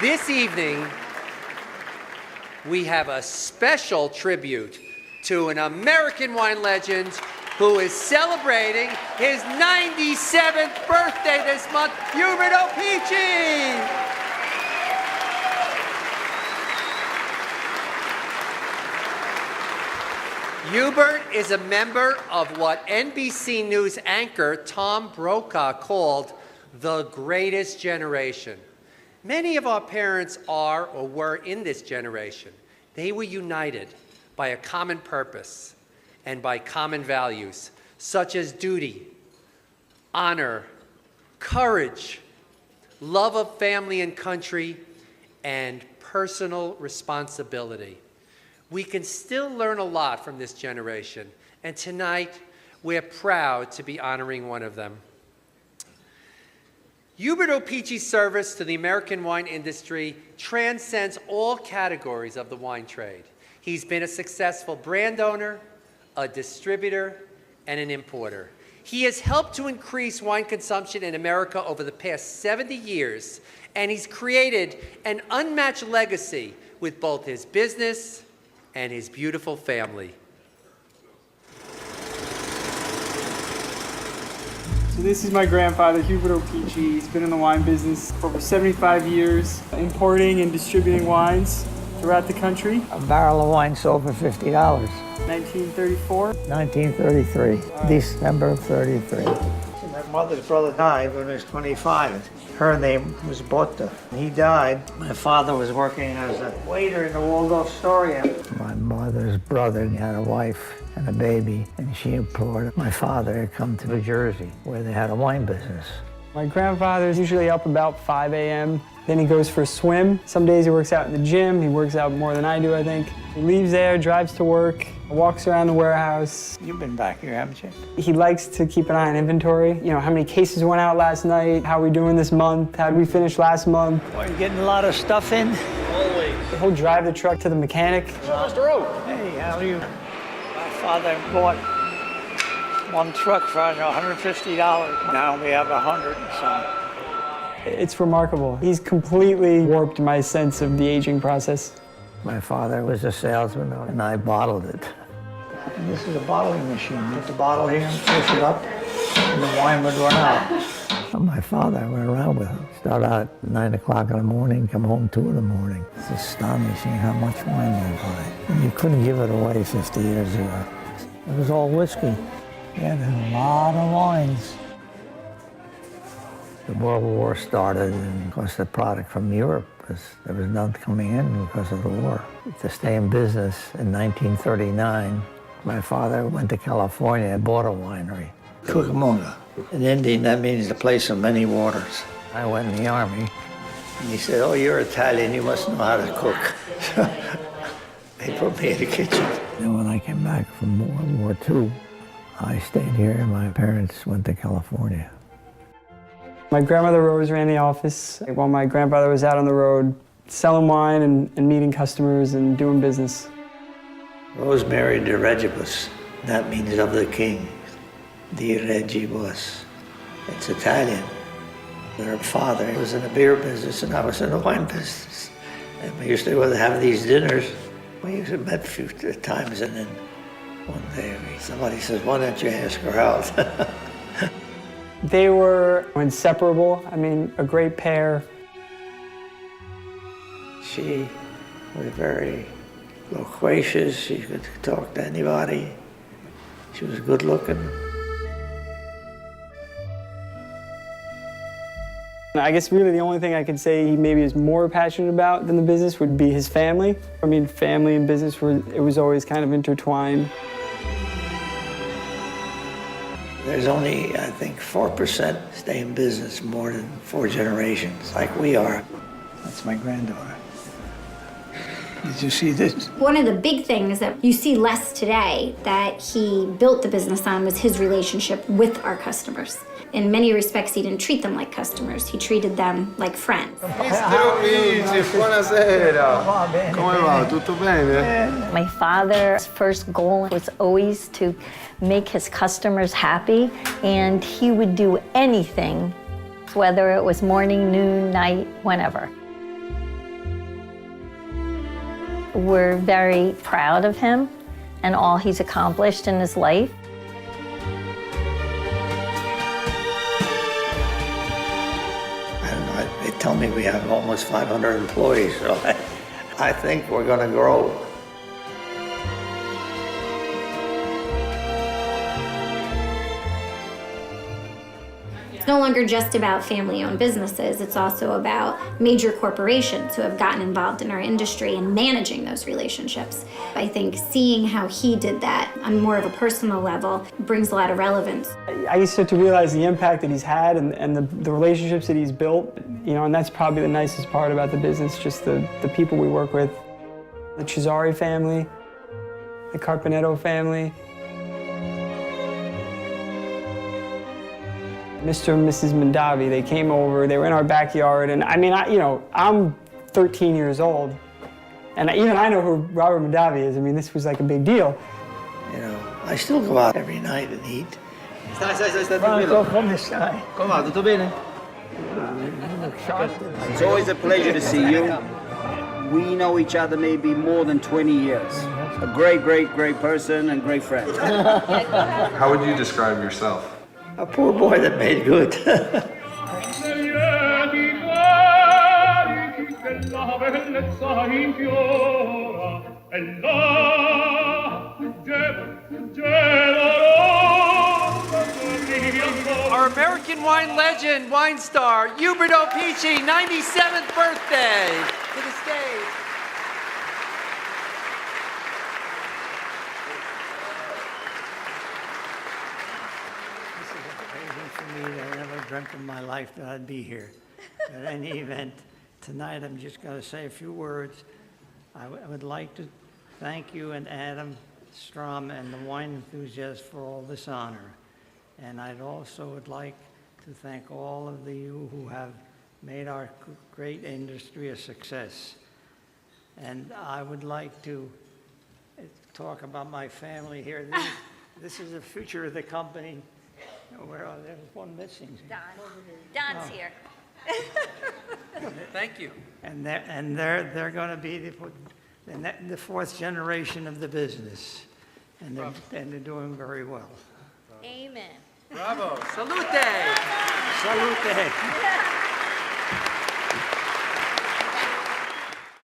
This evening, we have a special tribute to an American wine legend who is celebrating his 97th birthday this month, Hubert Opici. Hubert is a member of what NBC News anchor Tom Brokaw called the greatest generation. Many of our parents are or were in this generation. They were united by a common purpose and by common values, such as duty, honor, courage, love of family and country, and personal responsibility. We can still learn a lot from this generation, and tonight we're proud to be honoring one of them. Hubert Opici's service to the American wine industry transcends all categories of the wine trade. He's been a successful brand owner, a distributor, and an importer. He has helped to increase wine consumption in America over the past 70 years, and he's created an unmatched legacy with both his business and his beautiful family. So this is my grandfather, Hubert Opici. He's been in the wine business for over 75 years, importing and distributing wines throughout the country. A barrel of wine sold for $50. 1934? 1933, December of 33. My mother's brother died when he was 25. Her name was Botta. He died. My father was working as a waiter in the Waldorf Astoria. My mother's brother had a wife and a baby, and she implored my father to come to New Jersey, where they had a wine business. My grandfather's usually up about 5 a.m. Then he goes for a swim. Some days he works out in the gym. He works out more than I do, I think. He leaves there, drives to work, walks around the warehouse. You've been back here, haven't you? He likes to keep an eye on inventory. You know, how many cases went out last night? How are we doing this month? How did we finish last month? Are you getting a lot of stuff in? Always. He'll drive the truck to the mechanic. Mr. O. Hey, how are you? My father bought one truck for $150. Now we have 100 and some. It's remarkable. He's completely warped my sense of the aging process. My father was a salesman, and I bottled it. And this is a bottling machine. You put the bottle here and push it up, and the wine would run out. So my father, I went around with him. Start out at 9 o'clock in the morning, come home 2 in the morning. It's astonishing how much wine they buy. And you couldn't give it away 50 years ago. It was all whiskey. He had a lot of wines. The World War started, and of course the product from Europe, there was none coming in because of the war. To stay in business in 1939, my father went to California and bought a winery. Cucamonga. In Indian, that means the place of many waters. I went in the Army, and he said, "Oh, you're Italian, you must know how to cook." They put me in the kitchen. And when I came back from World War II, I stayed here, and my parents went to California. My grandmother Rose ran the office while my grandfather was out on the road selling wine and meeting customers and doing business. Rose married the Regibus. That means of the king. The Regibus. It's Italian. Her father was in the beer business and I was in the wine business. And we used to have these dinners. We used to met a few times, and then one day somebody says, "Why don't you ask her out?" They were inseparable. I mean, a great pair. She was very loquacious. She could talk to anybody. She was good looking. I guess really the only thing I could say he maybe is more passionate about than the business would be his family. I mean, family and business, it was always kind of intertwined. There's only, I think, 4% stay in business more than 4 generations, like we are. That's my granddaughter. Did you see this? One of the big things that you see less today that he built the business on was his relationship with our customers. In many respects, he didn't treat them like customers. He treated them like friends. Mr. Opici, buonasera. Come va? Tutto bene? My father's first goal was always to make his customers happy, and he would do anything, whether it was morning, noon, night, whenever. we're very proud of him and all he's accomplished in his life. I don't know, they tell me we have almost 500 employees, so I think we're going to grow. It's no longer just about family-owned businesses. It's also about major corporations who have gotten involved in our industry and managing those relationships. I think seeing how he did that on more of a personal level brings a lot of relevance. I start to realize the impact that he's had and the relationships that he's built, you know, and that's probably the nicest part about the business, just the people we work with. The Cesare family, the Carpenetto family, Mr. and Mrs. Mondavi, they came over, they were in our backyard, and I mean, I'm 13 years old, and even I know who Robert Mondavi is. I mean, this was like a big deal. You know, I still go out every night and eat. Stai tranquillo. Come stai? Come va, tutto bene? It's always a pleasure to see you. We know each other maybe more than 20 years. A great, great, great person and great friend. How would you describe yourself? A poor boy that made good. Our American wine legend, wine star, Hubert Opici, 97th birthday, to the stage. This is a occasion for me that I never dreamt in my life that I'd be here. At any event, tonight I'm just going to say a few words. I would like to thank you and Adam Strom and the Wine Enthusiast for all this honor. And I'd also would like to thank all of you who have made our great industry a success. And I would like to talk about my family here. This is the future of the company. Where there's one missing. Don's here. Thank you. And they're going to be the fourth generation of the business, and they're doing very well. Amen. Bravo. Salute. Salute.